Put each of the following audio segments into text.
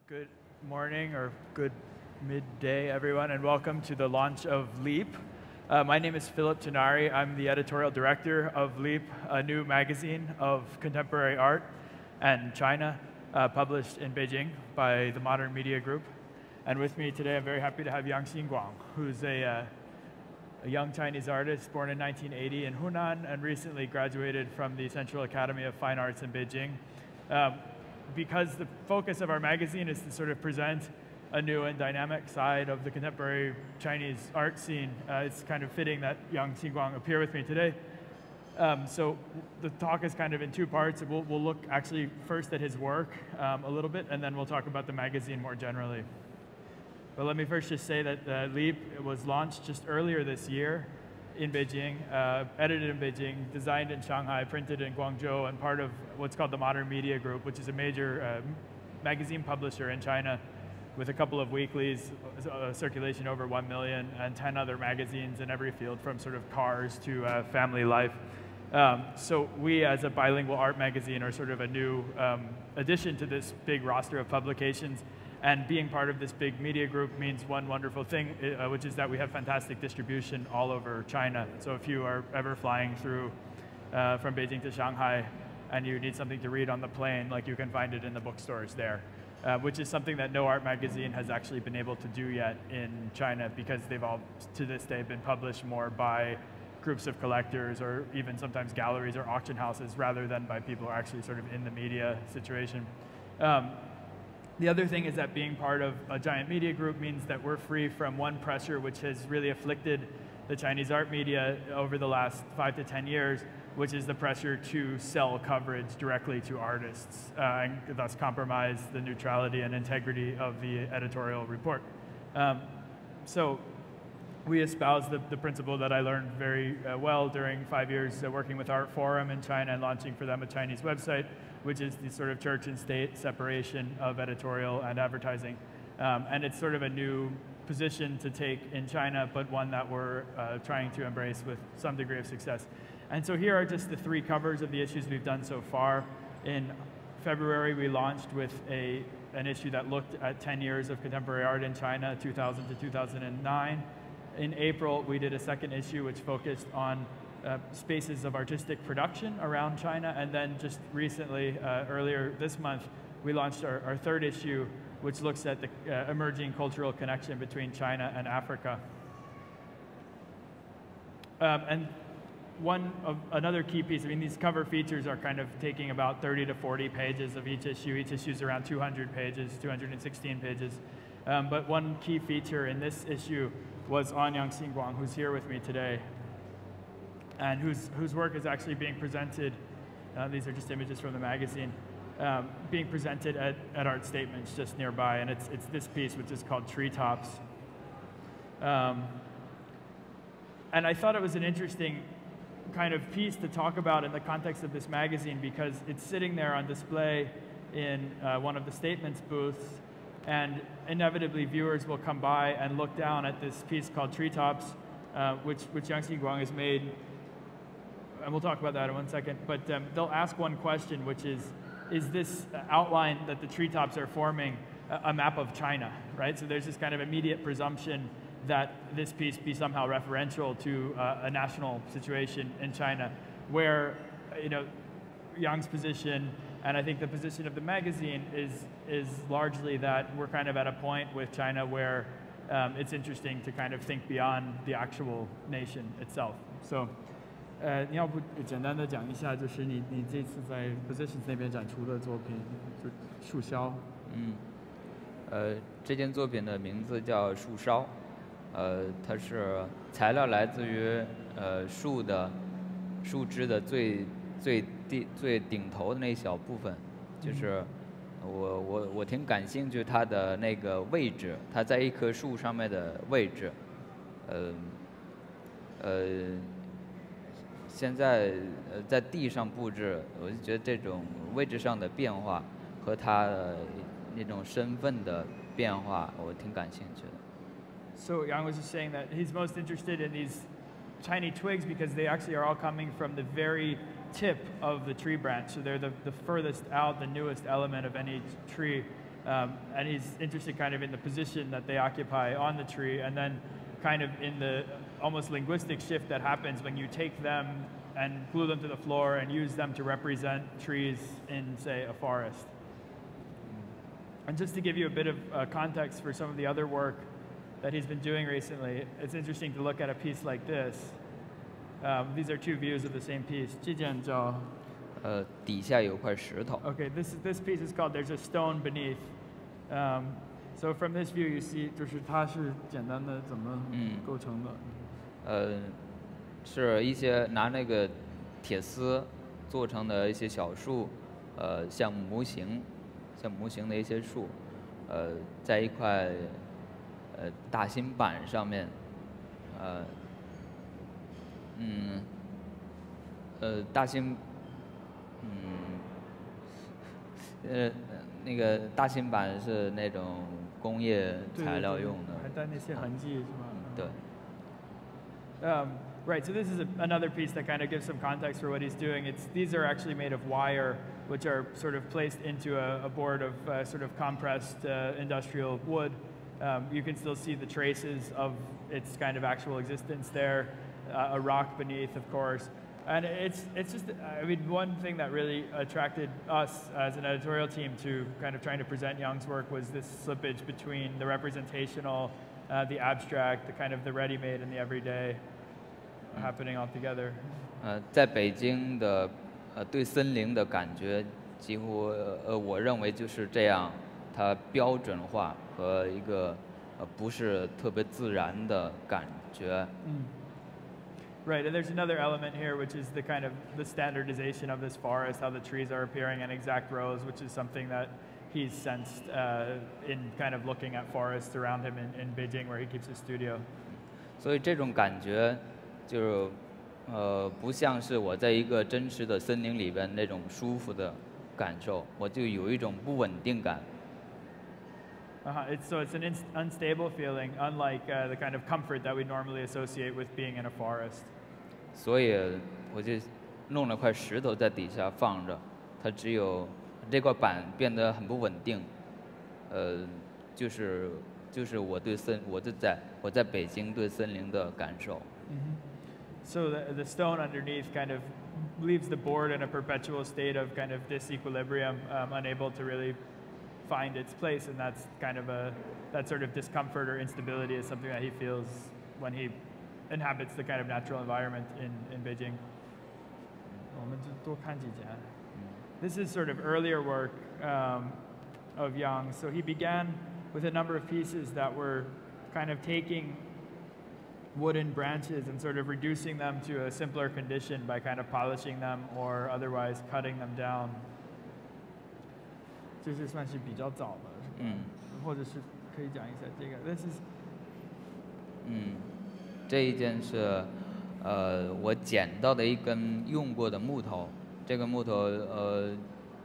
Good morning or good midday, everyone, and welcome to the launch of Leap. My name is Philip Tinari. I'm the editorial director of Leap, a new magazine of contemporary art and China, published in Beijing by the Modern Media Group. And with me today, I'm very happy to have Xinguang, who's a young Chinese artist born in 1980 in Hunan and recently graduated from the Central Academy of Fine Arts in Beijing. Because the focus of our magazine is to sort of present a new and dynamic side of the contemporary Chinese art scene, it's kind of fitting that young Xinguang appear with me today. So the talk is kind of in two parts. We'll look actually first at his work a little bit, and then we'll talk about the magazine more generally. But let me first just say that Leap was launched just earlier this year in Beijing, edited in Beijing, designed in Shanghai, printed in Guangzhou, and part of what's called the Modern Media Group, which is a major magazine publisher in China with a couple of weeklies, circulation over 1 million, and 10 other magazines in every field from sort of cars to family life. So we, as a bilingual art magazine, are sort of a new addition to this big roster of publications. And being part of this big media group means one wonderful thing, which is that we have fantastic distribution all over China. So if you are ever flying through from Beijing to Shanghai and you need something to read on the plane, like you can find it in the bookstores there, which is something that no art magazine has actually been able to do yet in China, because they've all, to this day, been published more by groups of collectors or even sometimes galleries or auction houses rather than by people who are actually sort of in the media situation. The other thing is that being part of a giant media group means that we're free from one pressure which has really afflicted the Chinese art media over the last 5 to 10 years, which is the pressure to sell coverage directly to artists and thus compromise the neutrality and integrity of the editorial report. So we espouse the principle that I learned very well during 5 years working with Art Forum in China and launching for them a Chinese website, which is the sort of church and state separation of editorial and advertising. And it's sort of a new position to take in China, but one that we're trying to embrace with some degree of success. And so here are just the 3 covers of the issues we've done so far. In February, we launched with an issue that looked at 10 years of contemporary art in China, 2000 to 2009. In April, we did a second issue which focused on spaces of artistic production around China. And then just recently, earlier this month, we launched our third issue, which looks at the emerging cultural connection between China and Africa. And another key piece, I mean, these cover features are kind of taking about 30 to 40 pages of each issue. Each issue is around 200 pages, 216 pages. But one key feature in this issue was on Xinguang, who's here with me today, and whose work is actually being presented, these are just images from the magazine, being presented at Art Statements just nearby, and it's this piece, which is called Treetops. And I thought it was an interesting kind of piece to talk about in the context of this magazine, because it's sitting there on display in one of the Statements booths, and inevitably viewers will come by and look down at this piece called Treetops, which Xinguang has made, and we'll talk about that in 1 second, but they'll ask one question, which is this outline that the treetops are forming a map of China, right? So there's this kind of immediate presumption that this piece be somehow referential to a national situation in China, where, you know, Yang's position, and I think the position of the magazine is largely that we're kind of at a point with China where it's interesting to kind of think beyond the actual nation itself. So, 你要不简单的讲一下，就是你这次在 Positions 那边展出的作品，就树梢。这件作品的名字叫树梢，它是材料来自于树枝的最顶头的那一小部分，就是我挺感兴趣它的那个位置，它在一棵树上面的位置，现在在地上布置，我就觉得这种位置上的变化和它那种身份的变化，我挺感兴趣的。So Yang was just saying that he's most interested in these tiny twigs because they actually are all coming from the very tip of the tree branch. So they're the furthest out, the newest element of any tree. And he's interested kind of in the position that they occupy on the tree, and then kind of in the almost linguistic shift that happens when you take them and glue them to the floor and use them to represent trees in, say, a forest. And just to give you a bit of context for some of the other work that he's been doing recently, it's interesting to look at a piece like this. These are two views of the same piece. 这件叫底下有块石头。 Okay, this piece is called There's a Stone Beneath. So from this view you see 就是它是简单的怎么构成的。是一些拿那个铁丝做成的一些小树，像模型的一些树，在一块大芯板上面，那个大芯板是那种工业材料用的，还带那些痕迹是吗？对。Right, so this is another piece that kind of gives some context for what he's doing. These are actually made of wire, which are sort of placed into a board of sort of compressed industrial wood. You can still see the traces of its kind of actual existence there, a rock beneath, of course. And it's just, I mean, one thing that really attracted us as an editorial team to kind of trying to present Young's work was this slippage between the representational, the abstract, the kind of the ready-made and the everyday happening all together. 在北京的对森林的感觉，几乎我认为就是这样，它标准化和一个不是特别自然的感觉。Right, and there's another element here, which is the kind of the standardization of this forest, how the trees are appearing in exact rows, which is something that he's sensed in kind of looking at forests around him in Beijing, where he keeps his studio. 所以这种感觉。 就是不像是我在一个真实的森林里边那种舒服的感受，我就有一种不稳定感。So it's an unstable feeling, unlike the kind of comfort that we normally associate with being in a forest. 所以我就弄了块石头在底下放着，它只有这块板变得很不稳定，就是我在北京对森林的感受。So the stone underneath kind of leaves the board in a perpetual state of kind of disequilibrium, unable to really find its place, and that's kind of that sort of discomfort or instability is something that he feels when he inhabits the kind of natural environment in Beijing. This is sort of earlier work of Yang. So he began with a number of pieces that were kind of taking wooden branches and sort of reducing them to a simpler condition by kind of polishing them or otherwise cutting them down. 这是算是比较早的，或者是可以讲一下这个。This is， 这一件是我捡到的一根用过的木头，这个木头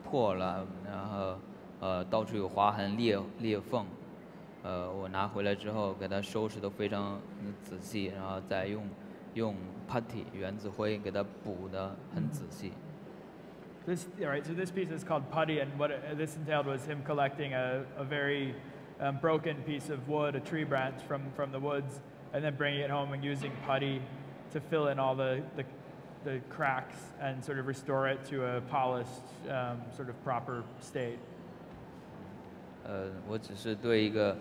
破了，然后到处有划痕裂缝。 我拿回来之后，给它收拾得非常仔细，然后再用 putty 原子灰给它补得很仔细。Right, so this piece is called putty, and what this entailed was him collecting a very broken piece of wood, a tree branch from the woods, and then bringing it home and using putty to fill in all the cracks and sort of restore it to a polished, sort of proper state. 我只是对一个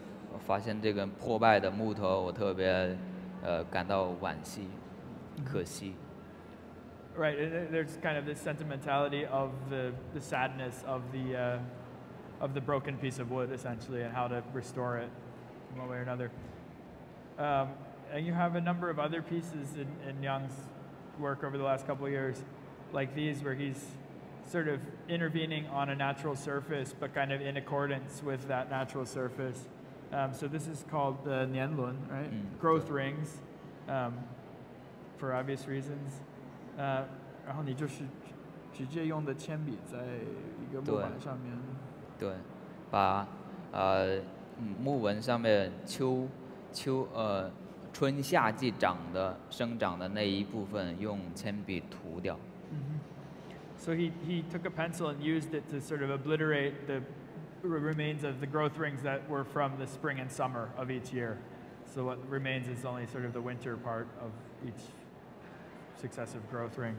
发现这个破败的木头，我特别感到惋惜、可惜。Right, and there's kind of this sentimentality of the sadness of the broken piece of wood, essentially, and how to restore it in one way or another. And you have a number of other pieces in Young's work over the last couple of years, like these, where he's sort of intervening on a natural surface, but kind of in accordance with that natural surface. So this is called the Nianlun, right? Growth rings, for obvious reasons. 然后你就是直接用的铅笔在一个木板上面。对，把木纹上面春夏季生长的那一部分用铅笔涂掉。So he took a pencil and used it to sort of obliterate remains of the growth rings that were from the spring and summer of each year. So what remains is only sort of the winter part of each successive growth ring.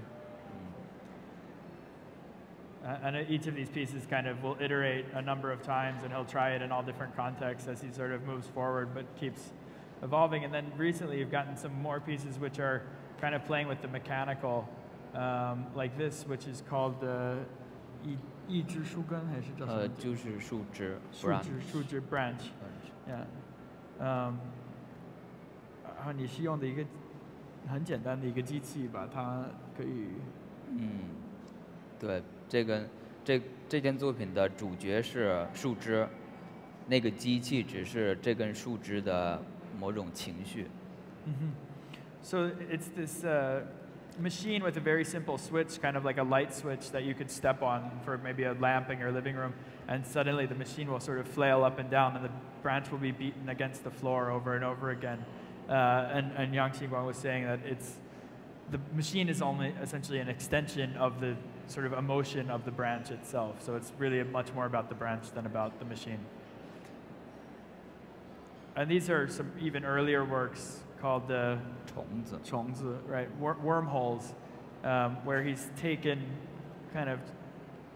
And each of these pieces kind of will iterate a number of times, and he'll try it in all different contexts as he sort of moves forward, but keeps evolving. And then recently you've gotten some more pieces which are kind of playing with the mechanical, like this, which is called 一枝树根还是叫什么？就是树枝 树枝 branch。Yeah. 然后你是用的一个很简单的一个机器，把它可以。对，这件作品的主角是树枝，那个机器只是这根树枝的某种情绪。So it's this machine with a very simple switch, kind of like a light switch that you could step on for maybe a lamp in your living room, and suddenly the machine will sort of flail up and down, and the branch will be beaten against the floor over and over again. And Yang Xinguang was saying that the machine is only essentially an extension of the sort of emotion of the branch itself. So it's really much more about the branch than about the machine. And these are some even earlier works called 虫子, right? Wormholes, where he's taken kind of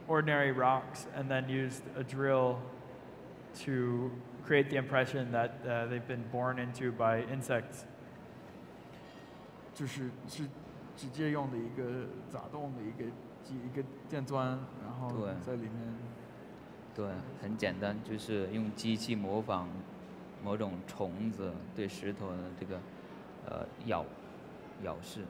ordinary rocks and then used a drill to create the impression that they've been born into by insects. 是直接用的一个砸洞的一个电钻，然后在里面。对，很简单，就是用机器模仿某种虫子对石头的这个咬噬。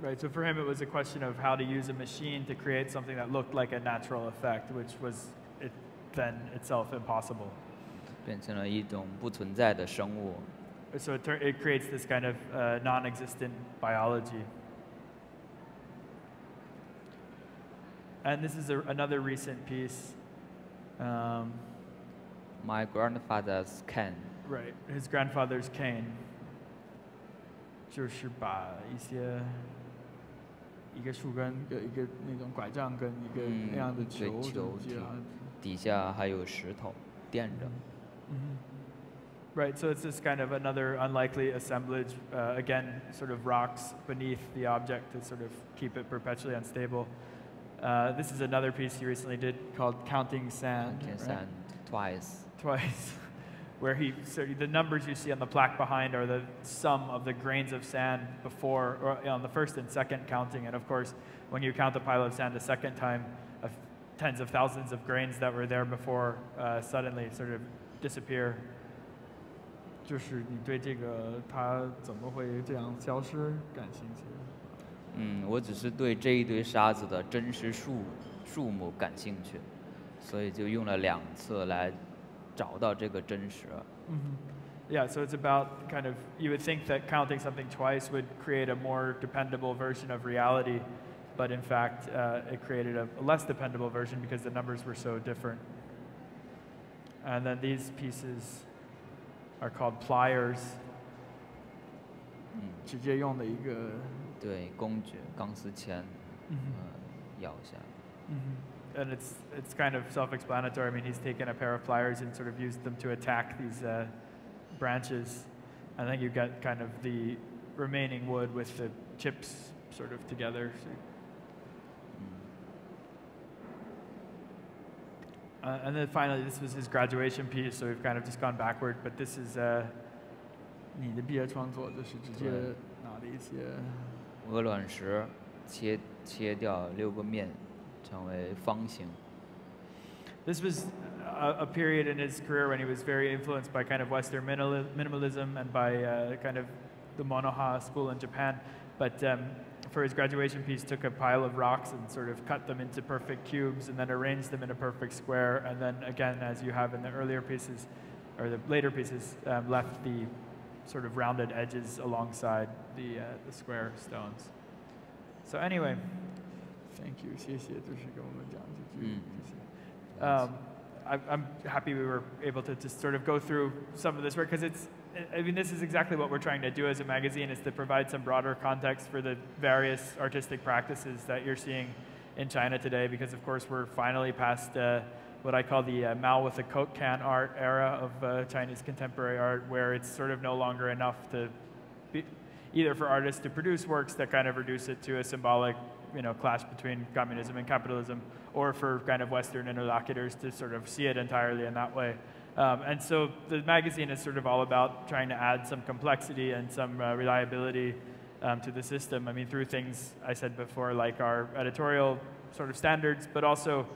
Right, so for him it was a question of how to use a machine to create something that looked like a natural effect, which was then itself impossible. 变成了一种不存在的生物。So it creates this kind of non-existent biology. And this is another recent piece. My grandfather's cane. Right, his grandfather's cane. 就是把一个树根一个那种拐杖跟一个那样的球底下还有石头垫着。Right, so it's this kind of another unlikely assemblage, again, sort of rocks beneath the object to sort of keep it perpetually unstable. This is another piece he recently did called Counting Sand. Counting Sand twice. Where the numbers you see on the plaque behind are the sum of the grains of sand before, or on the first and second counting. And of course, when you count a pile of sand a second time, tens of thousands of grains that were there before suddenly sort of disappear. 就是你对这个它怎么会这样消失感兴趣？我只是对这一堆沙子的真实数目感兴趣，所以就用了2次来找到这个真实。Yeah, so it's about kind of, you would think that counting something twice would create a more dependable version of reality, but in fact, it created a less dependable version because the numbers were so different. And then these pieces are called pliers. 直接用的一个对工具钢丝钳，咬下。And it's kind of self-explanatory. I mean, he's taken a pair of pliers and sort of used them to attack these branches. And then you get kind of the remaining wood with the chips sort of together. And then finally, this was his graduation piece, so we've kind of just gone backward. But this is 你的毕业创作，就是直接拿的一些鹅卵石切掉6个面，成为方形。This was a period in his career when he was very influenced by kind of Western minimalism and by kind of the Monoha school in Japan. But for his graduation piece, took a pile of rocks and sort of cut them into perfect cubes and then arranged them in a perfect square. And then again, as you have in the earlier pieces, or the later pieces, left the sort of rounded edges alongside the square stones. So anyway, thank you. 谢谢，就是给我们讲几句。I'm happy we were able to just sort of go through some of this work, because I mean, this is exactly what we're trying to do as a magazine, is to provide some broader context for the various artistic practices that you're seeing in China today, because of course we're finally past what I call the Mao with a Coke can art era of Chinese contemporary art, where it's sort of no longer enough to be, either for artists to produce works that kind of reduce it to a symbolic, clash between communism and capitalism, or for kind of Western interlocutors to sort of see it entirely in that way. And so the magazine is sort of all about trying to add some complexity and some reliability to the system. I mean, through things I said before, like our editorial sort of standards, but also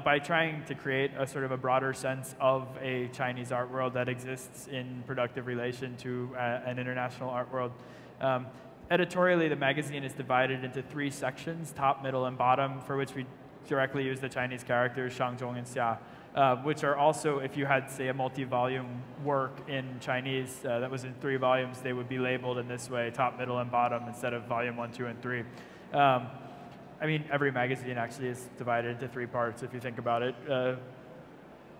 by trying to create a sort of a broader sense of a Chinese art world that exists in productive relation to an international art world. Editorially, the magazine is divided into 3 sections, top, middle, and bottom, for which we directly use the Chinese characters Shang, Zhong, and Xia, which are also, if you had, say, a multi-volume work in Chinese that was in 3 volumes, they would be labeled in this way, top, middle, and bottom, instead of volume 1, 2, and 3. I mean, every magazine actually is divided into 3 parts, if you think about it,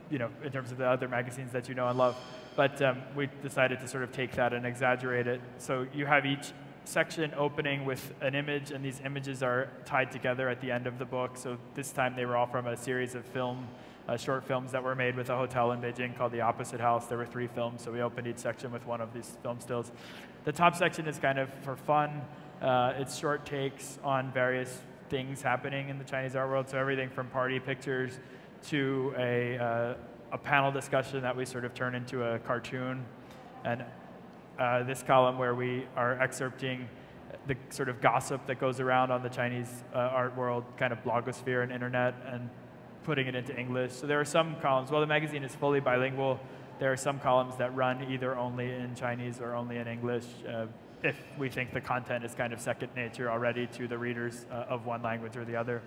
in terms of the other magazines that you know and love. But we decided to sort of take that and exaggerate it. So you have each section opening with an image, and these images are tied together at the end of the book. So this time they were all from a series of short films that were made with a hotel in Beijing called The Opposite House. There were 3 films, so we opened each section with one of these film stills. The top section is kind of for fun. It's short takes on various things happening in the Chinese art world, so everything from party pictures to a panel discussion that we sort of turn into a cartoon. And this column where we are excerpting the sort of gossip that goes around on the Chinese art world, kind of blogosphere and internet, and putting it into English. So there are some columns, while the magazine is fully bilingual, there are some columns that run either only in Chinese or only in English, if we think the content is kind of second nature already to the readers of one language or the other.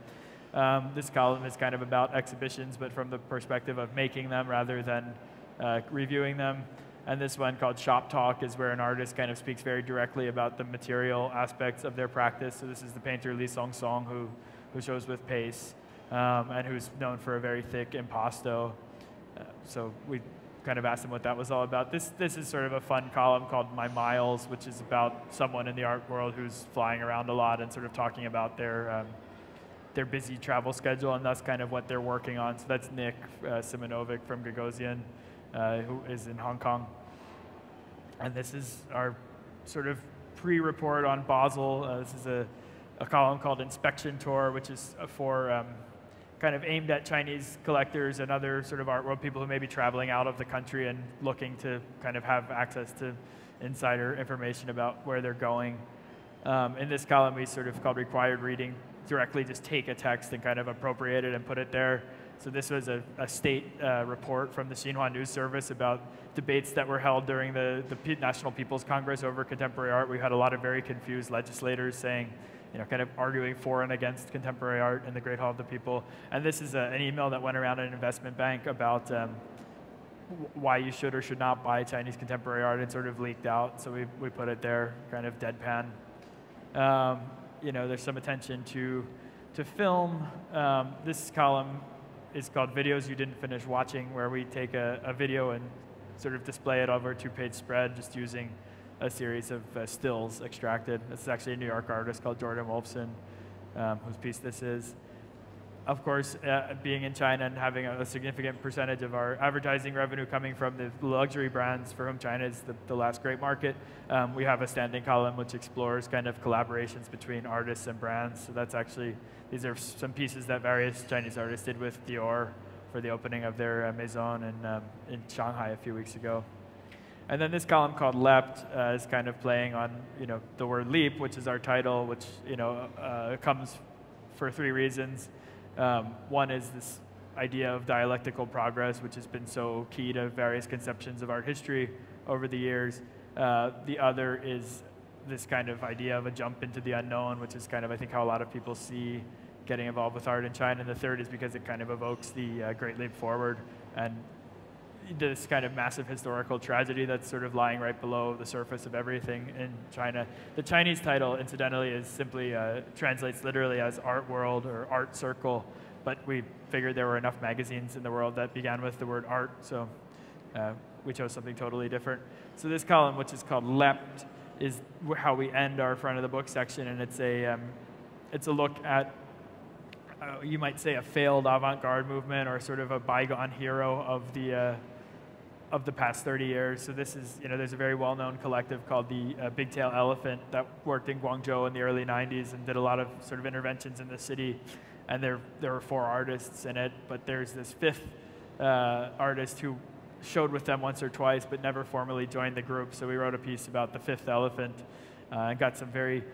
This column is kind of about exhibitions, but from the perspective of making them rather than reviewing them. And this one, called Shop Talk, is where an artist kind of speaks very directly about the material aspects of their practice. So this is the painter Li Song, who shows with paste, and who's known for a very thick impasto. So we kind of asked him what that was all about. This is sort of a fun column called My Miles, which is about someone in the art world who's flying around a lot and sort of talking about their busy travel schedule, and that's kind of what they're working on. So that's Nick Simonovic from Gagosian, who is in Hong Kong. And this is our sort of pre-report on Basel. This is a column called Inspection Tour, which is for kind of aimed at Chinese collectors and other sort of art world people who may be traveling out of the country and looking to kind of have access to insider information about where they're going. In this column, we sort of called Required Reading, directly just take a text and kind of appropriate it and put it there. So this was a state report from the Xinguang News Service about debates that were held during the National People's Congress over contemporary art. We had a lot of very confused legislators saying, kind of arguing for and against contemporary art in the Great Hall of the People. And this is an email that went around an investment bank about why you should or should not buy Chinese contemporary art. It sort of leaked out, so we put it there, kind of deadpan. There's some attention to film. This column is called Videos You Didn't Finish Watching, where we take a video and sort of display it over a 2-page spread just using a series of stills extracted. This is actually a New York artist called Jordan Wolfson, whose piece this is. Of course, being in China and having a significant percentage of our advertising revenue coming from the luxury brands for whom China is the last great market, we have a standing column which explores kind of collaborations between artists and brands. So that's actually, these are some pieces that various Chinese artists did with Dior for the opening of their maison in Shanghai a few weeks ago. And then this column called Leapt is kind of playing on the word leap, which is our title, which comes for 3 reasons. One is this idea of dialectical progress, which has been so key to various conceptions of art history over the years. The other is this kind of idea of a jump into the unknown, which is kind of, I think, how a lot of people see getting involved with art in China. And the third is because it kind of evokes the Great Leap Forward and this kind of massive historical tragedy that's sort of lying right below the surface of everything in China. The Chinese title, incidentally, is simply translates literally as Art World or Art Circle, but we figured there were enough magazines in the world that began with the word art, so we chose something totally different. So this column, which is called Leapt, is how we end our front of the book section, and it's a look at you might say, a failed avant-garde movement or sort of a bygone hero of the past 30 years. So this is, there's a very well-known collective called the Big Tail Elephant that worked in Guangzhou in the early 90s and did a lot of sort of interventions in the city. And there were 4 artists in it, but there's this 5th artist who showed with them once or twice, but never formally joined the group. So we wrote a piece about the 5th elephant and got some very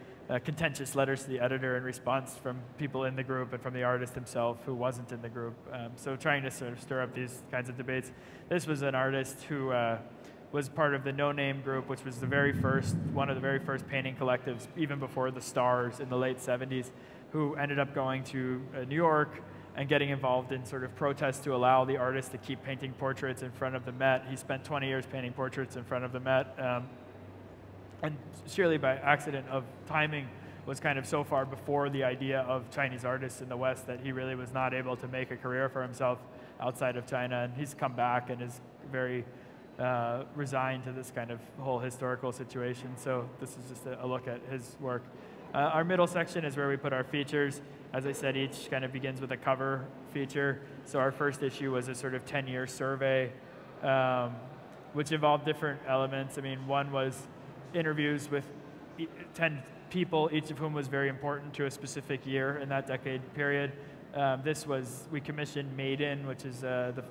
contentious letters to the editor in response from people in the group and from the artist himself who wasn't in the group. So trying to sort of stir up these kinds of debates. This was an artist who was part of the No Name group, which was one of the very first painting collectives, even before the Stars in the late 70s, who ended up going to New York and getting involved in sort of protests to allow the artist to keep painting portraits in front of the Met. He spent 20 years painting portraits in front of the Met. And surely by accident of timing was kind of so far before the idea of Chinese artists in the West that he really was not able to make a career for himself outside of China. And he's come back and is very resigned to this kind of whole historical situation. So this is just a look at his work. Our middle section is where we put our features. As I said, each kind of begins with a cover feature. So our first issue was a sort of 10-year survey, which involved different elements. I mean, one was interviews with 10 people, each of whom was very important to a specific year in that decade period. We commissioned Maiden, which is the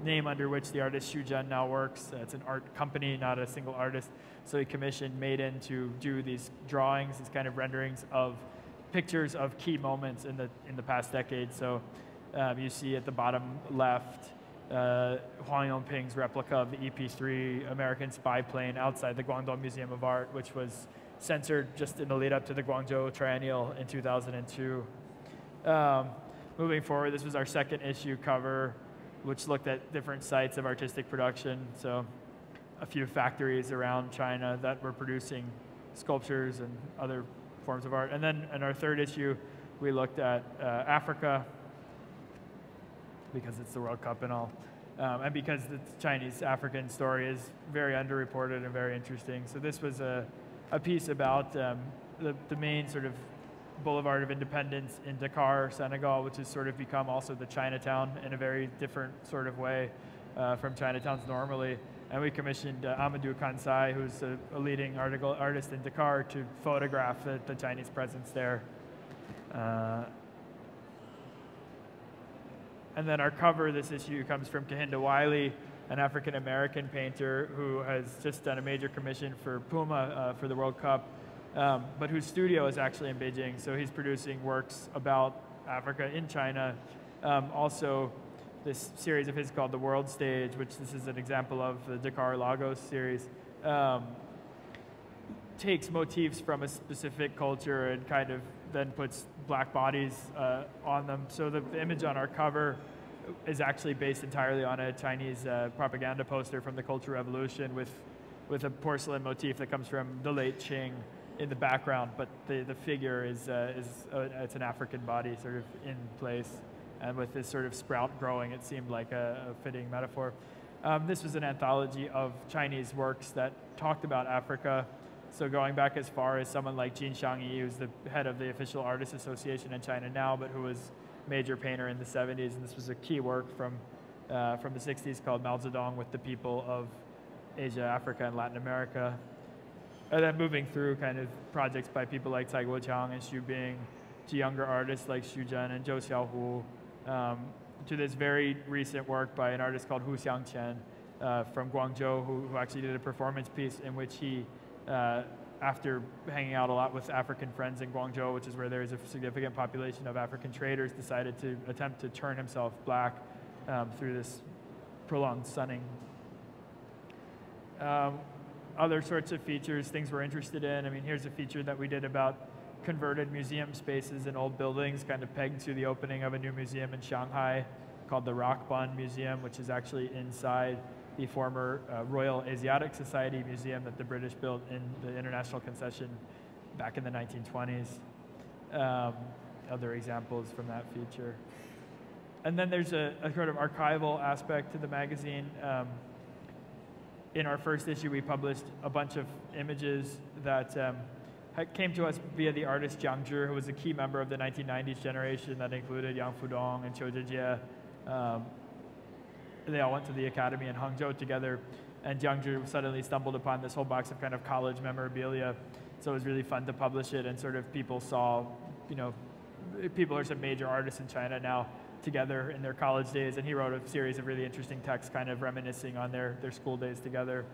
name under which the artist Xu Jun now works. It's an art company, not a single artist. So he commissioned Maiden to do these drawings, these kind of renderings of pictures of key moments in the past decade. So you see at the bottom left, Huang Yongping's replica of the EP-3 American spy plane outside the Guangdong Museum of Art, which was censored just in the lead up to the Guangzhou Triennial in 2002. Moving forward, this was our second issue cover, which looked at different sites of artistic production. So a few factories around China that were producing sculptures and other forms of art. And then in our third issue, we looked at Africa, because it's the World Cup and all. And because the Chinese-African story is very underreported and very interesting. So this was a piece about the main sort of boulevard of independence in Dakar, Senegal, which has sort of become also the Chinatown in a very different sort of way from Chinatowns normally. And we commissioned Amadou Kansai, who's a leading artist in Dakar, to photograph the Chinese presence there. And then our cover this issue comes from Kahinda Wiley, an African-American painter who has just done a major commission for Puma for the World Cup, but whose studio is actually in Beijing. So he's producing works about Africa in China. Also, this series of his called The World Stage, which this is an example of the Dakar Lagos series, takes motifs from a specific culture and kind of then puts black bodies on them. So the image on our cover is actually based entirely on a Chinese propaganda poster from the Cultural Revolution with a porcelain motif that comes from the late Qing in the background, but the figure is it's an African body sort of in place. And with this sort of sprout growing, it seemed like a fitting metaphor. This was an anthology of Chinese works that talked about Africa. So going back as far as someone like Jin Shangyi, who's the head of the Official Artists Association in China now, but who was a major painter in the 70s. And this was a key work from the 60s called Mao Zedong with the people of Asia, Africa, and Latin America. And then moving through kind of projects by people like Cai Guoqiang and Xu Bing, to younger artists like Xu Zhen and Zhou Xiaohu, to this very recent work by an artist called Hu Xiangqian from Guangzhou, who actually did a performance piece in which he, after hanging out a lot with African friends in Guangzhou, which is where there is a significant population of African traders, decided to attempt to turn himself black through this prolonged sunning. Other sorts of features, things we're interested in. I mean, here's a feature that we did about converted museum spaces in old buildings, kind of pegged to the opening of a new museum in Shanghai called the Rockbond Museum, which is actually inside the former Royal Asiatic Society Museum that the British built in the International Concession back in the 1920s. Other examples from that feature. And then there's a sort of archival aspect to the magazine. In our first issue, we published a bunch of images that came to us via the artist Jiang Zhi, who was a key member of the 1990s generation that included Yang Fudong and Qiu Zhijie. They all went to the academy in Hangzhou together, and Jiang Zhi suddenly stumbled upon this whole box of kind of college memorabilia. So it was really fun to publish it, and sort of people saw, people are some major artists in China now together in their college days, and he wrote a series of really interesting texts kind of reminiscing on their school days together.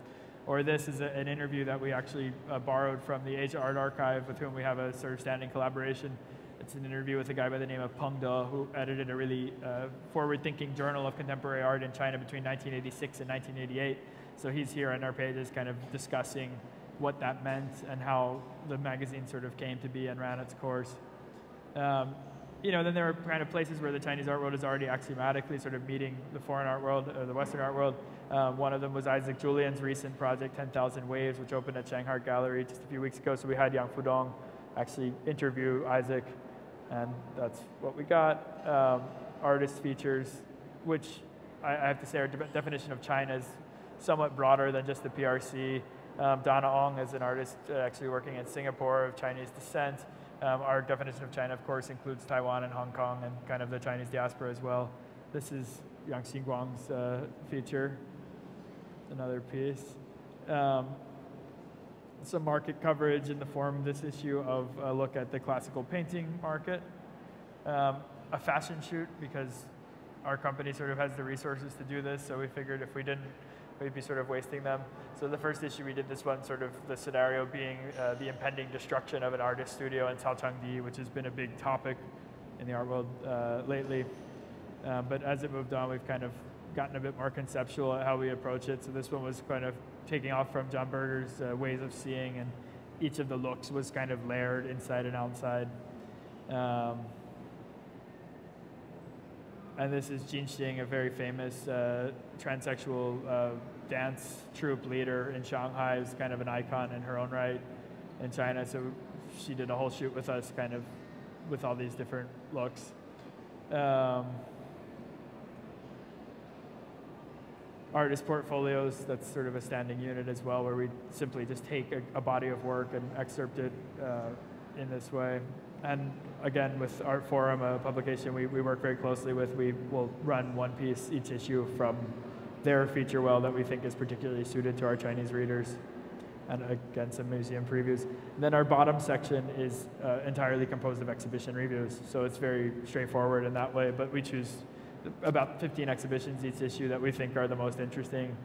Or this is an interview that we actually borrowed from the Asia Art Archive, with whom we have a sort of standing collaboration. It's an interview with a guy by the name of Peng De, who edited a really forward-thinking journal of contemporary art in China between 1986 and 1988. So he's here on our pages kind of discussing what that meant and how the magazine sort of came to be and ran its course. Then there were kind of places where the Chinese art world is already axiomatically sort of meeting the foreign art world, or the Western art world. One of them was Isaac Julian's recent project, 10,000 Waves, which opened at Shanghai Gallery just a few weeks ago. So we had Yang Fudong actually interview Isaac, and that's what we got. Artist features, which I have to say our definition of China is somewhat broader than just the PRC. Donna Ong is an artist actually working in Singapore of Chinese descent. Our definition of China, of course, includes Taiwan and Hong Kong and kind of the Chinese diaspora as well. This is Yang Xinguang's feature, another piece. Some market coverage in the form of this issue of a look at the classical painting market. A fashion shoot, because our company sort of has the resources to do this, so we figured if we didn't, we'd be sort of wasting them. So the first issue we did this one, sort of the scenario being the impending destruction of an artist studio in Caochangdi, which has been a big topic in the art world lately. But as it moved on, we've kind of gotten a bit more conceptual at how we approach it. So this one was kind of taking off from John Berger's ways of seeing, and each of the looks was kind of layered inside and outside. And this is Jin Xing, a very famous transsexual dance troupe leader in Shanghai, who's kind of an icon in her own right in China. So she did a whole shoot with us, kind of with all these different looks. Artist portfolios, that's sort of a standing unit as well, where we simply just take a body of work and excerpt it in this way. And again, with Art Forum, a publication we work very closely with, we will run one piece each issue from their feature well that we think is particularly suited to our Chinese readers. And again, some museum previews. And then our bottom section is entirely composed of exhibition reviews. So it's very straightforward in that way, but we choose about 15 exhibitions each issue that we think are the most interesting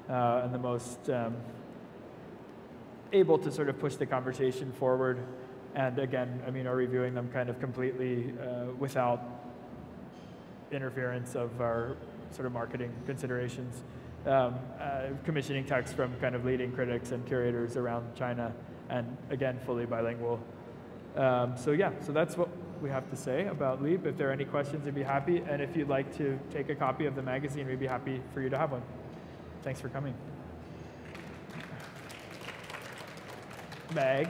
and the most able to sort of push the conversation forward. And again, I mean, are reviewing them kind of completely without interference of our sort of marketing considerations. Commissioning texts from kind of leading critics and curators around China, and again, fully bilingual. So yeah, so that's what we have to say about LEAP. If there are any questions, we'd be happy. And if you'd like to take a copy of the magazine, we'd be happy for you to have one. Thanks for coming. Meg.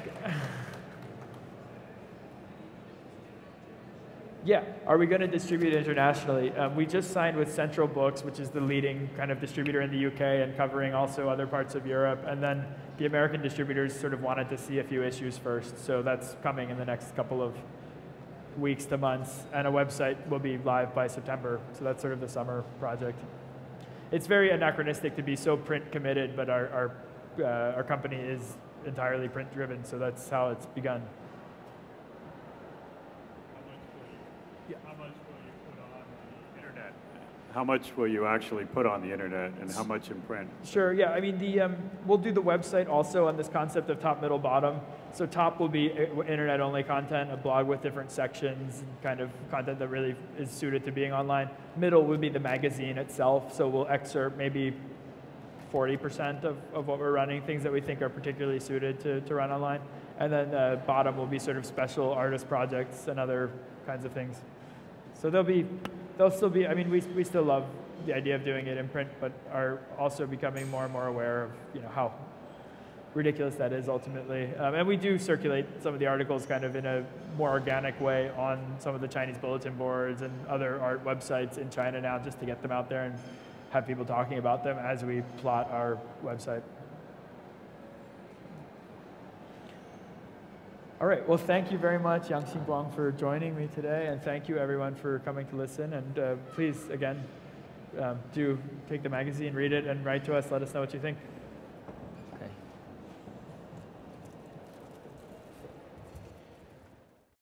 Yeah, are we going to distribute internationally? We just signed with Central Books, which is the leading kind of distributor in the UK and covering also other parts of Europe. And then the American distributors sort of wanted to see a few issues first. So that's coming in the next couple of weeks to months. And a website will be live by September. So that's sort of the summer project. It's very anachronistic to be so print committed, but our company is entirely print driven. So that's how it's begun. How much will you actually put on the internet, and how much in print? Sure, yeah, I mean, we'll do the website also on this concept of top, middle, bottom. So top will be internet-only content, a blog with different sections, and kind of content that really is suited to being online. Middle would be the magazine itself, so we'll excerpt maybe 40% of what we're running, things that we think are particularly suited to run online. And then bottom will be sort of special artist projects and other kinds of things. So they'll still be, I mean, we still love the idea of doing it in print, but are also becoming more and more aware of, how ridiculous that is ultimately. And we do circulate some of the articles kind of in a more organic way on some of the Chinese bulletin boards and other art websites in China now, just to get them out there and have people talking about them as we plot our website. All right. Well, thank you very much, Xinguang, for joining me today, and thank you everyone for coming to listen. And please, again, do take the magazine, read it, and write to us. Let us know what you think.